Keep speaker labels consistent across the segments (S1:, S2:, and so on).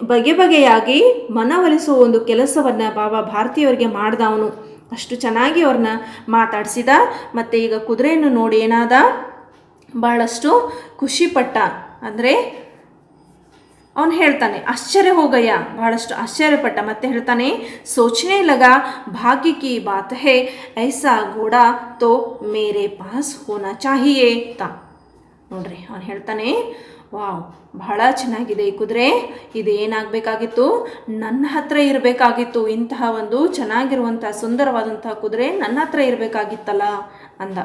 S1: ಬಗೆ ಬಗೆಯಾಗಿ ಮನವೊಲಿಸುವ ಒಂದು ಕೆಲಸವನ್ನು ಬಾಬಾ ಭಾರತಿಯವರಿಗೆ ಮಾಡ್ದ ಅವನು. ಅಷ್ಟು ಚೆನ್ನಾಗಿ ಅವ್ರನ್ನ ಮಾತಾಡಿಸಿದ. ಮತ್ತು ಈಗ ಕುದುರೆಯನ್ನು ನೋಡಿ ಏನಾದ, ಭಾಳಷ್ಟು ಖುಷಿಪಟ್ಟ. ಅಂದರೆ ಅವನು ಹೇಳ್ತಾನೆ ಆಶ್ಚರ್ಯ ಹೋಗಯ್ಯ, ಬಹಳಷ್ಟು ಆಶ್ಚರ್ಯಪಟ್ಟ. ಮತ್ತೆ ಹೇಳ್ತಾನೆ ಸೋಚನೆ ಲಗ ಭಾಗ್ಯ ಕಿ ಬಾತ್ ಹೈ, ಐಸಾ ಘೋಡಾ ತೋ ಮೇರೆ ಪಾಸ್ ಹೋನಾ ಚಾಹಿಯೇ ತಾ. ನೋಡ್ರಿ ಅವನು ಹೇಳ್ತಾನೆ, ವಾವ್ ಬಹಳ ಚೆನ್ನಾಗಿದೆ ಈ ಕುದುರೆ, ಇದು ಏನಾಗಬೇಕಾಗಿತ್ತು, ನನ್ನ ಹತ್ರ ಇರಬೇಕಾಗಿತ್ತು. ಇಂತಹ ಒಂದು ಚೆನ್ನಾಗಿರುವಂಥ ಸುಂದರವಾದಂತಹ ಕುದುರೆ ನನ್ನ ಹತ್ರ ಇರಬೇಕಾಗಿತ್ತಲ್ಲ ಅಂದ.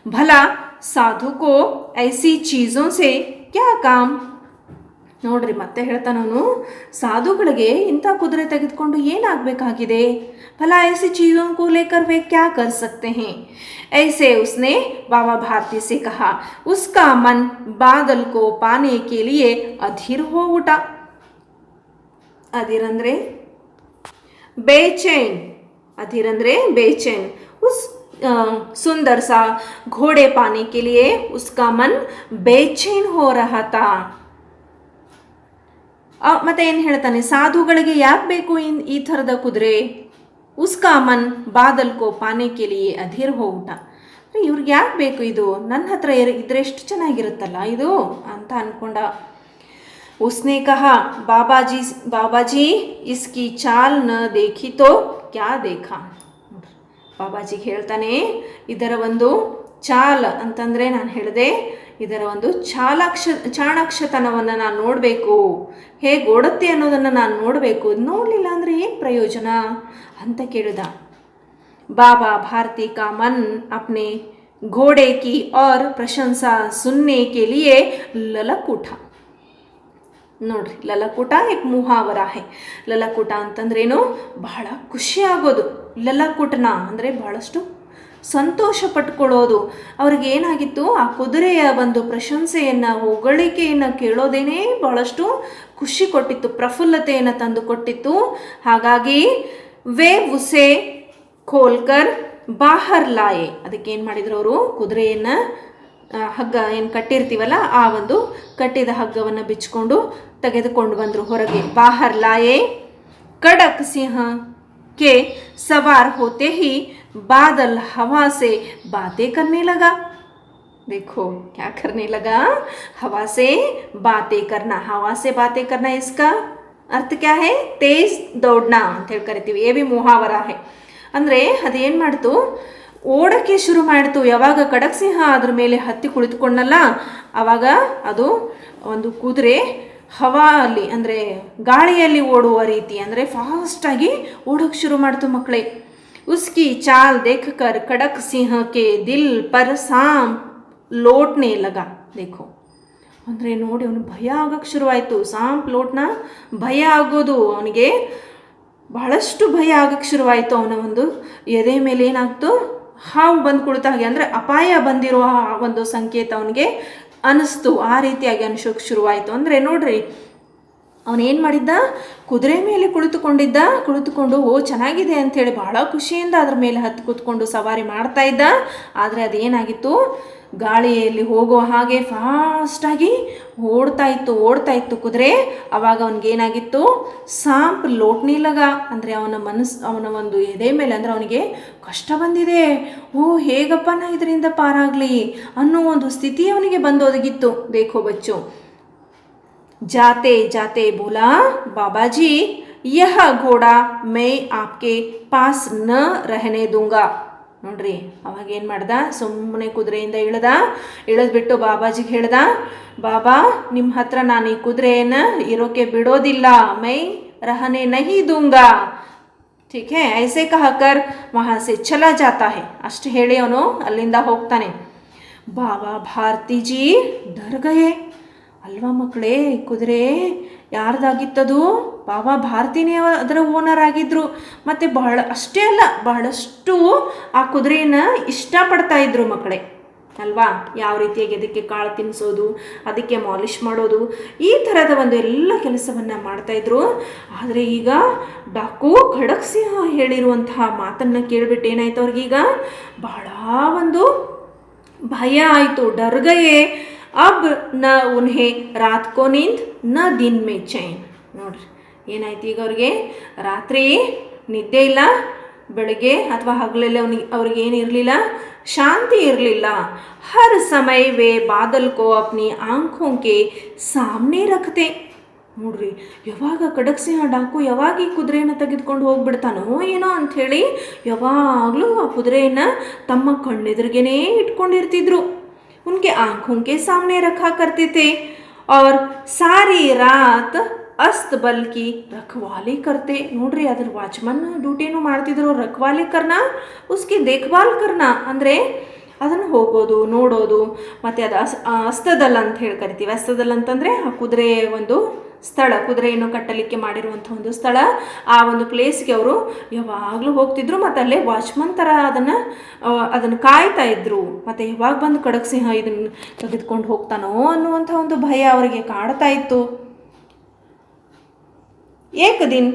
S1: ಭಲ ಸಾಧುಕೋ ಐಸಿ ಚೀಜೋ ಸೆ ಕ್ಯಾ ಕಾಮ್. ನೋಡ್ರಿ ಮತ್ತೆ ಹೇಳ್ತಾನವನು, ಸಾಧುಗಳಿಗೆ ಇಂಥ ಕುದುರೆ ತೆಗೆದುಕೊಂಡು ಏನಾಗಬೇಕಾಗಿದೆ. ಭಲಾ ಐಸಿ ಚೀಜೋं को लेकर वे क्या कर सकते हैं. ऐसे उसने बाबा भारती से कहा. उसका मन बादल को पाने के लिए अधीर हो उठा. अधीर ಅಂದ್ರೆ बेचैन, अधीर ಅಂದ್ರೆ बेचैन. उस सुंदर सा घोड़े पाने के लिए उसका मन बेचैन हो रहा था. ಮತ್ತೆ ಏನು ಹೇಳ್ತಾನೆ, ಸಾಧುಗಳಿಗೆ ಯಾಕೆ ಬೇಕು ಈ ಥರದ ಕುದುರೆ. ಉಸ್ಕಾ ಮನ್ ಬಾದಲ್ ಕೋ ಪಾನೆ ಕೆ ಲಿಯೆ ಅಧೀರ್ ಹೋ ಉಠಾ. ಇವ್ರಿಗೆ ಯಾಕೆ ಬೇಕು ಇದು, ನನ್ನ ಹತ್ರ ಇದ್ರೆ ಎಷ್ಟು ಚೆನ್ನಾಗಿರುತ್ತಲ್ಲ ಇದು ಅಂತ ಅನ್ಕೊಂಡ. ಉಸ್ನೆ ಕಹಾ ಬಾಬಾಜಿ ಇಸ್ಕಿ ಚಾಲ್ ನ ದೇಖಿ ತೋ ಕ್ಯಾ ದೇಖಾ. ಬಾಬಾಜಿಗೆ ಹೇಳ್ತಾನೆ, ಇದರ ಒಂದು ಚಾಲ್ ಅಂತಂದರೆ ನಾನು ಹೇಳಿದೆ, ಇದರ ಒಂದು ಚಾಣಾಕ್ಷತನವನ್ನು ನಾನು ನೋಡಬೇಕು, ಹೇಗೆ ಓಡುತ್ತೆ ಅನ್ನೋದನ್ನು ನಾನು ನೋಡಬೇಕು. ನೋಡಲಿಲ್ಲ ಅಂದರೆ ಏನು ಪ್ರಯೋಜನ ಅಂತ ಕೇಳಿದ. बाबा भारती का मन अपने घोड़े की और प्रशंसा सुनने के लिए ललक उठा. ನೋಡ್ರಿ ಲಲಕುಟ ಏಕ್ ಮುಹಾವರ ಹೈ. ಲಲಕುಟ ಅಂತಂದ್ರೇನು, ಬಹಳ ಖುಷಿ ಆಗೋದು. ಲಲಕುಟನ ಅಂದರೆ ಬಹಳಷ್ಟು ಸಂತೋಷ ಪಟ್ಕೊಳ್ಳೋದು. ಅವ್ರಿಗೆ ಏನಾಗಿತ್ತು, ಆ ಕುದುರೆಯ ಒಂದು ಪ್ರಶಂಸೆಯನ್ನು ಹೊಗಳಿಕೆಯನ್ನು ಕೇಳೋದೇನೆ ಬಹಳಷ್ಟು ಖುಷಿ ಕೊಟ್ಟಿತ್ತು, ಪ್ರಫುಲ್ಲತೆಯನ್ನು ತಂದು ಕೊಟ್ಟಿತ್ತು. ಹಾಗಾಗಿ ವೇ ಉಸೆ ಖೋಲ್ಕರ್ ಬಾಹರ್ ಲಾಯೆ. ಅದಕ್ಕೆ ಏನು ಮಾಡಿದ್ರು ಅವರು, ಕುದುರೆಯನ್ನು ಹಗ್ಗ ಏನು ಕಟ್ಟಿರ್ತೀವಲ್ಲ ಆ ಒಂದು ಕಟ್ಟಿದ ಹಗ್ಗವನ್ನು ಬಿಚ್ಚಿಕೊಂಡು ತೆಗೆದುಕೊಂಡು ಬಂದರು ಹೊರಗೆ. ಬಾಹರ್ ಲಾಯೆ. ಕಡಕ್ ಸಿಂಹ के सवार होते ही बादल हवा से बातें करने लगा. देखो क्या करने लगा, हवा से बातें करना. हवा से बातें करना इसका अर्थ क्या है, तेज दौड़ना ಅಂತ ಹೇಳಿ ಕರಿತೀವಿ. ये भी मुहावरा है. ಅಂದರೆ ಅದೇನು ಮಾಡ್ತು, ಓಡಕ್ಕೆ ಶುರು ಮಾಡ್ತು. ಯಾವಾಗ ಖಡಕ್ ಸಿಂಹ ಅದ್ರ ಮೇಲೆ ಹತ್ತಿ ಕುಳಿತುಕೊಂಡಲ್ಲ, ಆವಾಗ ಅದು ಒಂದು ಕುದುರೆ ಹವಾಲಿ ಅಂದರೆ ಗಾಳಿಯಲ್ಲಿ ಓಡುವ ರೀತಿ, ಅಂದರೆ ಫಾಸ್ಟಾಗಿ ಓಡೋಕ್ಕೆ ಶುರು ಮಾಡ್ತು ಮಕ್ಕಳೇ. ಉಸ್ಕಿ ಚಾಲ್ ದೇಖಕರ್ ಖಡಕ್ ಸಿಂಹಕ್ಕೆ ದಿಲ್ ಪರ್ ಸಾಮ್ ಲೋಟ್ನೆ ಲಗ. ದೇಖೋ ಅಂದರೆ ನೋಡಿ ಅವನು ಭಯ ಆಗೋಕ್ಕೆ ಶುರುವಾಯಿತು. ಸಾಂಪ್ ಲೋಟ್ನ ಭಯ ಆಗೋದು, ಅವನಿಗೆ ಬಹಳಷ್ಟು ಭಯ ಆಗೋಕ್ಕೆ ಶುರುವಾಯಿತು. ಅವನ ಒಂದು ಎದೆ ಮೇಲೆ ಏನಾಗ್ತು, ಹಾವು ಬಂದು ಕುಳಿತ ಹಾಗೆ, ಅಂದರೆ ಅಪಾಯ ಬಂದಿರುವ ಒಂದು ಸಂಕೇತ ಅವನಿಗೆ ಅನ್ನಿಸ್ತು. ಆ ರೀತಿಯಾಗಿ ಅನಿಸೋಕ್ಕೆ ಶುರುವಾಯಿತು. ಅಂದರೆ ನೋಡ್ರಿ ಅವನೇನು ಮಾಡಿದ್ದ, ಕುದುರೆ ಮೇಲೆ ಕುಳಿತುಕೊಂಡು ಓ ಚೆನ್ನಾಗಿದೆ ಅಂಥೇಳಿ ಭಾಳ ಖುಷಿಯಿಂದ ಅದ್ರ ಮೇಲೆ ಹತ್ತಿ ಕೂತ್ಕೊಂಡು ಸವಾರಿ ಮಾಡ್ತಾ ಇದ್ದ. ಆದರೆ ಅದೇನಾಗಿತ್ತು, ಗಾಳಿಯಲ್ಲಿ ಹೋಗೋ ಹಾಗೆ ಫಾಸ್ಟಾಗಿ ಓಡ್ತಾ ಇತ್ತು ಕುದುರೆ. ಆವಾಗ ಅವನಿಗೇನಾಗಿತ್ತು, ಸಾಂಪ್ ಲೋಟ್ನಿಲಗ ಅಂದರೆ ಅವನ ಒಂದು ಎದೆ ಮೇಲೆ, ಅಂದರೆ ಅವನಿಗೆ ಕಷ್ಟ ಬಂದಿದೆ, ಓ ಹೇಗಪ್ಪ ನಾ ಇದರಿಂದ ಪಾರಾಗಲಿ ಅನ್ನೋ ಒಂದು ಸ್ಥಿತಿ ಅವನಿಗೆ ಬಂದೊದಗಿತ್ತು. ದೇಖೋ ಬಚ್ಚು. ಜಾತೆ ಜಾತೆ ಬೋಲಾ ಬಾಬಾಜಿ ಯಹ ಘೋಡಾ ಮೈ ಆಪ್ಕೆ ಪಾಸ್ ನ ರಹನೆ ದೂಂಗಾ. ನೋಡ್ರಿ ಅವಾಗ ಏನು ಮಾಡ್ದ, ಸುಮ್ಮನೆ ಕುದುರೆಯಿಂದ ಇಳಿದ್ಬಿಟ್ಟು ಬಾಬಾಜಿಗೆ ಹೇಳ್ದ, ಬಾಬಾ ನಿಮ್ಮ ಹತ್ರ ನಾನು ಈ ಕುದುರೆಯನ್ನು ಇರೋಕೆ ಬಿಡೋದಿಲ್ಲ. ಮೈ ರಹನೆ ನಹಿ ದೂಂಗಾ. ठीक है, ऐसे कहकर वहाँ से चला जाता है. ಅಷ್ಟು ಹೇಳಿ ಅವನು ಅಲ್ಲಿಂದ ಹೋಗ್ತಾನೆ. ಬಾಬಾ ಭಾರತೀಜಿ ಡರ್ ಗಯೆ. ಅಲ್ವಾ ಮಕ್ಕಳೇ, ಕುದುರೆ ಯಾರ್ದಾಗಿತ್ತದು, ಬಾಬಾ ಭಾರತಿನೇ ಅದರ ಓನರ್ ಆಗಿದ್ರು. ಮತ್ತು ಅಷ್ಟೇ ಅಲ್ಲ, ಬಹಳಷ್ಟು ಆ ಕುದುರೆಯನ್ನು ಇಷ್ಟಪಡ್ತಾ ಇದ್ರು ಮಕ್ಕಳೇ ಅಲ್ವಾ. ಯಾವ ರೀತಿಯಾಗಿ ಅದಕ್ಕೆ ಕಾಳು ತಿನ್ನಿಸೋದು, ಅದಕ್ಕೆ ಮಾಲಿಷ್ ಮಾಡೋದು, ಈ ಥರದ ಒಂದು ಎಲ್ಲ ಕೆಲಸವನ್ನು ಮಾಡ್ತಾಯಿದ್ರು. ಆದರೆ ಈಗ ಡಾಕು ಖಡಕ್ ಸಿಂಹ ಹೇಳಿರುವಂತಹ ಮಾತನ್ನು ಕೇಳಿಬಿಟ್ಟು ಏನಾಯ್ತು ಅವ್ರಿಗೀಗ ಬಹಳ ಒಂದು ಭಯ ಆಯಿತು. ಡರ್ ಗಯೆ. अब न उन्हें रात को नींद न दिन में चैन. ನೋಡ್ರಿ ಏನಾಯ್ತು ಈಗ ಅವ್ರಿಗೆ ರಾತ್ರಿ ನಿದ್ದೆ ಇಲ್ಲ, ಬೆಳಗ್ಗೆ ಅಥವಾ ಹಗಲೆಲ್ಲ ಅವ್ರಿಗೆ ಏನಿರಲಿಲ್ಲ, ಶಾಂತಿ ಇರಲಿಲ್ಲ. ಹರ್ ಸಮಯ ವೇ ಬಾದಲ್ ಕೋ ಅಪ್ನಿ ಆಂಖೋं के सामने रखते. ನೋಡ್ರಿ ಯಾವಾಗ ಖಡಕ್ಸಿಂಹ ಡಾಕು ಯಾವಾಗ ಈ ಕುದುರೆಯನ್ನು ತೆಗೆದುಕೊಂಡು ಹೋಗ್ಬಿಡ್ತಾನೋ ಏನೋ ಅಂಥೇಳಿ ಯಾವಾಗಲೂ ಆ ಕುದುರೆಯನ್ನು ತಮ್ಮ ಕಣ್ಣೆದುರಿಗೇನೆ ಇಟ್ಕೊಂಡಿರ್ತಿದ್ರು. ಉನ್ಕೆ ಆಂಖೋं के सामने रखा करते थे और सारी रात ಅಸ್ತ್ ಬಲ್ಕಿ ರಖವಾಲಿ ಕರ್ತೆ. ನೋಡ್ರಿ ಅದ್ರ ವಾಚ್ಮನ್ ಡ್ಯೂಟಿನೂ ಮಾಡ್ತಿದ್ರು. ರಖವಾಲಿ ಕರ್ನ ಉಸ್ಕಿ ದೇಖ್ಭಾಲ್ ಕರ್ನ ಅಂದರೆ ಅದನ್ನು ಹೋಗೋದು ನೋಡೋದು. ಮತ್ತು ಅದು ಅಸ್ತದಲ್ ಅಂತ ಹೇಳಿ ಕರಿತೀವಿ. ಅಸ್ತದಲ್ ಅಂತಂದರೆ ಆ ಕುದುರೆ ಒಂದು ಸ್ಥಳ, ಕುದುರೆಯನ್ನು ಕಟ್ಟಲಿಕ್ಕೆ ಮಾಡಿರುವಂಥ ಒಂದು ಸ್ಥಳ. ಆ ಒಂದು ಪ್ಲೇಸ್ಗೆ ಅವರು ಯಾವಾಗಲೂ ಹೋಗ್ತಿದ್ರು ಮತ್ತು ಅಲ್ಲೇ ವಾಚ್ಮನ್ ಥರ ಅದನ್ನು ಕಾಯ್ತಾ ಇದ್ರು. ಮತ್ತು ಯಾವಾಗ ಬಂದು ಖಡಕ್ಸಿಂಹ ಇದನ್ನು ತೆಗೆದುಕೊಂಡು ಹೋಗ್ತಾನೋ ಅನ್ನುವಂಥ ಒಂದು ಭಯ ಅವರಿಗೆ ಕಾಡ್ತಾ ಇತ್ತು. एक दिन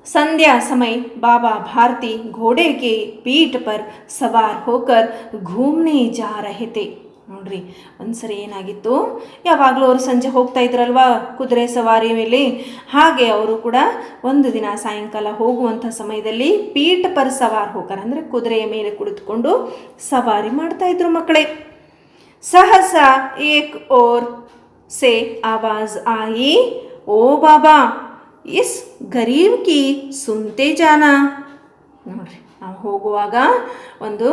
S1: संध्या समय बाबा भारती घोड़े के पीठ पर सवार होकर घूमने जा रहे थे. ನೋಡ್ರಿ ಒಂದ್ಸರಿ ಏನಾಗಿತ್ತು, ಯಾವಾಗಲೂ ಅವರು ಸಂಜೆ ಹೋಗ್ತಾ ಇದ್ರಲ್ವಾ ಕುದುರೆ ಸವಾರಿ ಮೇಲೆ, ಹಾಗೆ ಅವರು ಕೂಡ ಒಂದು ದಿನ ಸಾಯಂಕಾಲ ಹೋಗುವಂಥ ಸಮಯದಲ್ಲಿ ಪೀಠ ಪರ್ ಸವಾರ್ ಹೋಕರ್ ಅಂದರೆ ಕುದುರೆಯ ಮೇಲೆ ಕುಳಿತುಕೊಂಡು ಸವಾರಿ ಮಾಡ್ತಾ ಇದ್ರು ಮಕ್ಕಳೇ. ಸಹಸಾ ಏಕ್ ಓರ್ ಸೆ ಆವಾಜ್ ಆಯಿ, ಓ ಬಾಬಾ ಇಸ್ ಗರೀಬ್ ಕಿ ಸುನ್ತೆ ಜಾನ. ನೋಡ್ರಿ ನಾವು ಹೋಗುವಾಗ ಒಂದು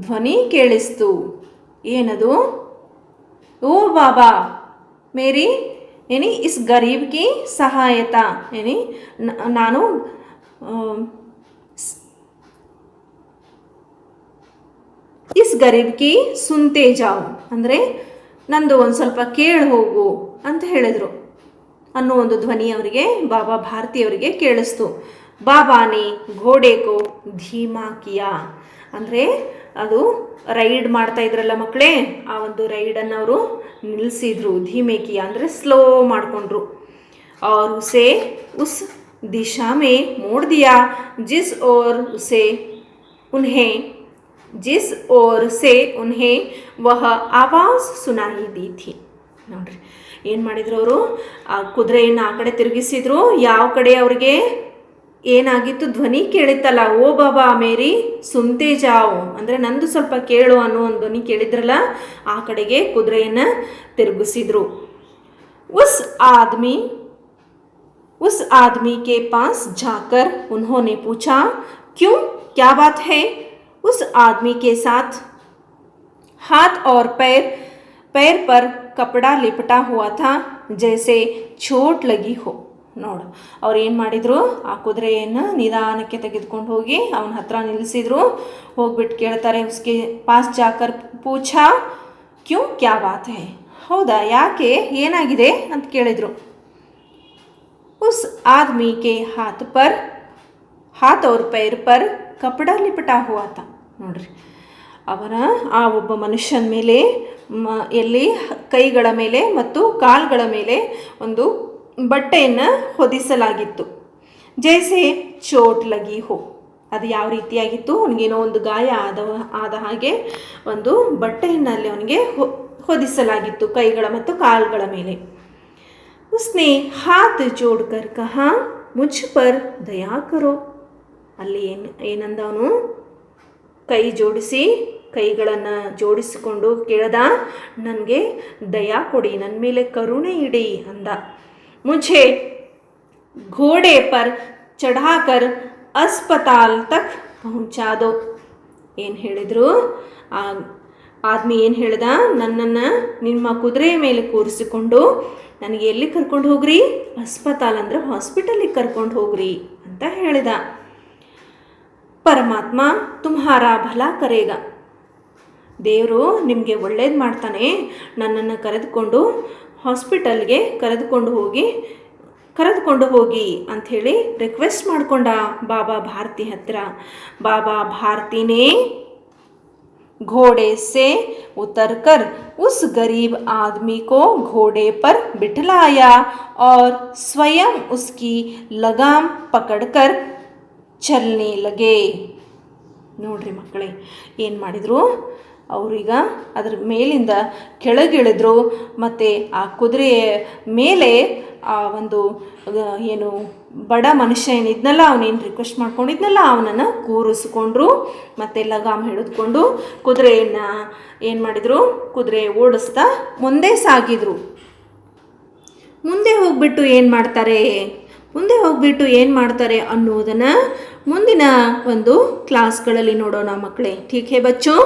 S1: ಧ್ವನಿ ಕೇಳಿಸ್ತು. ಏನದು? ಓ ಬಾಬಾ ಮೇರಿ ಏನಿ ಇಸ್ ಗರೀಬ್ ಕಿ ಸಹಾಯತ, ಏನಿ ನಾನು ಇಸ್ ಗರೀಬ್ ಕಿ ಸುನ್ತೆ ಜಾವು ಅಂದರೆ ನಂದು ಒಂದು ಸ್ವಲ್ಪ ಕೇಳಿ ಹೋಗು ಅಂತ ಹೇಳಿದರು ಅನ್ನೋ ಒಂದು ಧ್ವನಿ ಅವರಿಗೆ ಬಾಬಾ ಭಾರತಿಯವರಿಗೆ ಕೇಳಿಸ್ತು. ಬಾಬಾನೇ ಘೋಡೆಕೋ ಧೀಮಾ ಕಿಯಾ ಅಂದರೆ ಅದು ರೈಡ್ ಮಾಡ್ತಾ ಇದ್ರಲ್ಲ ಮಕ್ಕಳೇ, ಆ ಒಂದು ರೈಡನ್ನು ಅವರು ನಿಲ್ಲಿಸಿದ್ರು. ಧೀಮೆ ಕಿಯಾ ಅಂದರೆ ಸ್ಲೋ ಮಾಡಿಕೊಂಡ್ರು. और उसे उस दिशा में मोड़ दिया जिस ओर से उन्हें वह आवाज़ सुनाई दी थी. ನೋಡ್ರಿ ಏನು ಮಾಡಿದ್ರು ಅವರು, ಆ ಕುದುರೆಯನ್ನು ಆ ಕಡೆ ತಿರುಗಿಸಿದ್ರು. ಯಾವ ಕಡೆ ಅವ್ರಿಗೆ ಏನಾಗಿತ್ತು, ಧ್ವನಿ ಕೇಳಿತ್ತಲ್ಲ, ಓ ಬಾಬಾ ಮೇರಿ ಸುನ್ತೆ ಜಾವು ಅಂದರೆ ನಂದು ಸ್ವಲ್ಪ ಕೇಳು ಅನ್ನೋ ಒಂದು ಧ್ವನಿ ಕೇಳಿದ್ರಲ್ಲ, ಆ ಕಡೆಗೆ ಕುದುರೆಯನ್ನು ತಿರುಗಿಸಿದ್ರು. उस आदमी के पास जाकर उन्होंने पूछा, क्यों, क्या बात है? उस आदमी के साथ हाथ और पैर पर ಕಪಡ ಲಿಪಟಾ ಹುವಾ ಥಾ ಜೈಸೆ ಚೋಟ್ ಲಗಿ ಹೋ. ನೋಡು ಅವ್ರು ಏನು ಮಾಡಿದರು, ಆ ಕುದುರೆಯನ್ನು ನಿಧಾನಕ್ಕೆ ತೆಗೆದುಕೊಂಡು ಹೋಗಿ ಅವನ ಹತ್ರ ನಿಲ್ಲಿಸಿದ್ರು. ಹೋಗ್ಬಿಟ್ಟು ಕೇಳ್ತಾರೆ, ಉಸ್ಕೆ ಪಾಸ್ ಜಾಕರ್ ಪೂಛಾ ಕ್ಯೂ ಕ್ಯಾ ಬಾತ್ ಹೈ, ಹೌದಾ ಯಾಕೆ ಏನಾಗಿದೆ ಅಂತ ಕೇಳಿದರು. ಉಸ್ ಆದ್ಮಿ ಕೆ ಹಾತ್ ಔರ್ ಪೈರ್ ಪರ್ ಕಪಡ ಲಿಪಟಾ ಹುವಾ ಥಾ. ನೋಡ್ರಿ ಅವನ ಆ ಒಬ್ಬ ಮನುಷ್ಯನ ಮೇಲೆ ಎಲ್ಲಿ ಕೈಗಳ ಮೇಲೆ ಮತ್ತು ಕಾಲುಗಳ ಮೇಲೆ ಒಂದು ಬಟ್ಟೆಯನ್ನು ಹೊದಿಸಲಾಗಿತ್ತು. ಜೈಸೆ ಚೋಟ್ ಲಗಿ ಹೋ, ಅದು ಯಾವ ರೀತಿಯಾಗಿತ್ತು, ಅವನಿಗೇನೋ ಒಂದು ಗಾಯ ಆದ ಹಾಗೆ ಒಂದು ಬಟ್ಟೆಯನ್ನು ಅಲ್ಲಿ ಅವನಿಗೆ ಹೊದಿಸಲಾಗಿತ್ತು ಕೈಗಳ ಮತ್ತು ಕಾಲುಗಳ ಮೇಲೆ. ಉಸ್ನೆ ಹಾತ್ ಜೋಡ್ಕರ್ ಕಹಾ ಮುझ ಪರ್ ದಯಾ ಕರೋ. ಅಲ್ಲಿ ಏನಂದವನು, ಕೈ ಜೋಡಿಸಿ ಕೈಗಳನ್ನು ಜೋಡಿಸಿಕೊಂಡು ಕೇಳ್ದ, ನನಗೆ ದಯಾ ಕೊಡಿ, ನನ್ನ ಮೇಲೆ ಕರುಣೆ ಇಡಿ ಅಂದ. ಮುझे घोड़े पर चढ़ाकर अस्पताल तक पहुंचा दो. ಏನು ಹೇಳಿದರು, ಆ ಆದ್ಮಿ ಏನು ಹೇಳ್ದ, ನನ್ನನ್ನು ನಿಮ್ಮ ಕುದುರೆಯ ಮೇಲೆ ಕೂರಿಸಿಕೊಂಡು ನನಗೆ ಎಲ್ಲಿ ಕರ್ಕೊಂಡು ಹೋಗ್ರಿ, ಅಸ್ಪತಾಲ್ ಅಂದರೆ ಹಾಸ್ಪಿಟಲಿಗೆ ಕರ್ಕೊಂಡು ಹೋಗ್ರಿ ಅಂತ ಹೇಳಿದ. ಪರಮಾತ್ಮ ತುಮ್ಹಾರಾ ಭಲಾ ಕರೇಗ, ದೇವರು ನಿಮಗೆ ಒಳ್ಳೇದು ಮಾಡ್ತಾನೆ, ನನ್ನನ್ನು ಕರೆದುಕೊಂಡು ಹಾಸ್ಪಿಟಲ್ಗೆ ಕರೆದುಕೊಂಡು ಹೋಗಿ ಅಂಥೇಳಿ ರಿಕ್ವೆಸ್ಟ್ ಮಾಡಿಕೊಂಡ ಬಾಬಾ ಭಾರತಿ ಹತ್ರ. ಬಾಬಾ ಭಾರತಿನೇ घोड़े से उतरकर उस गरीब आदमी को घोड़े पर बिठलाया और स्वयं उसकी लगाम पकड़कर ಚಲನೆ ಲಗೆ. ನೋಡ್ರಿ ಮಕ್ಕಳೇ ಏನು ಮಾಡಿದರು, ಅವರೀಗ ಅದ್ರ ಮೇಲಿಂದ ಕೆಳಗಿಳಿದ್ರು ಮತ್ತು ಆ ಕುದುರೆಯ ಮೇಲೆ ಆ ಒಂದು ಏನು ಬಡ ಮನುಷ್ಯ ಏನಿದ್ನಲ್ಲ, ಅವನೇನು ರಿಕ್ವೆಸ್ಟ್ ಮಾಡ್ಕೊಂಡಿದ್ನಲ್ಲ, ಅವನನ್ನು ಕೂರಿಸ್ಕೊಂಡ್ರು. ಮತ್ತು ಲಗಾಮ್ ಹಿಡಿದುಕೊಂಡು ಕುದುರೆಯನ್ನು ಏನು ಮಾಡಿದರು, ಕುದುರೆ ಓಡಿಸ್ತಾ ಮುಂದೆ ಸಾಗಿದ್ರು. ಮುಂದೆ ಹೋಗ್ಬಿಟ್ಟು ಏನು ಮಾಡ್ತಾರೆ ಅನ್ನೋದನ್ನು ಮುಂದಿನ ಒಂದು ಕ್ಲಾಸ್ಗಳಲ್ಲಿ ನೋಡೋಣ मಕ್ಕಳೇ. ठीक है बच्चों,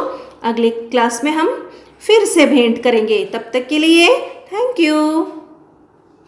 S1: अगली क्लास में हम फिर से भेंट करेंगे. तब तक के लिए थैंक यू.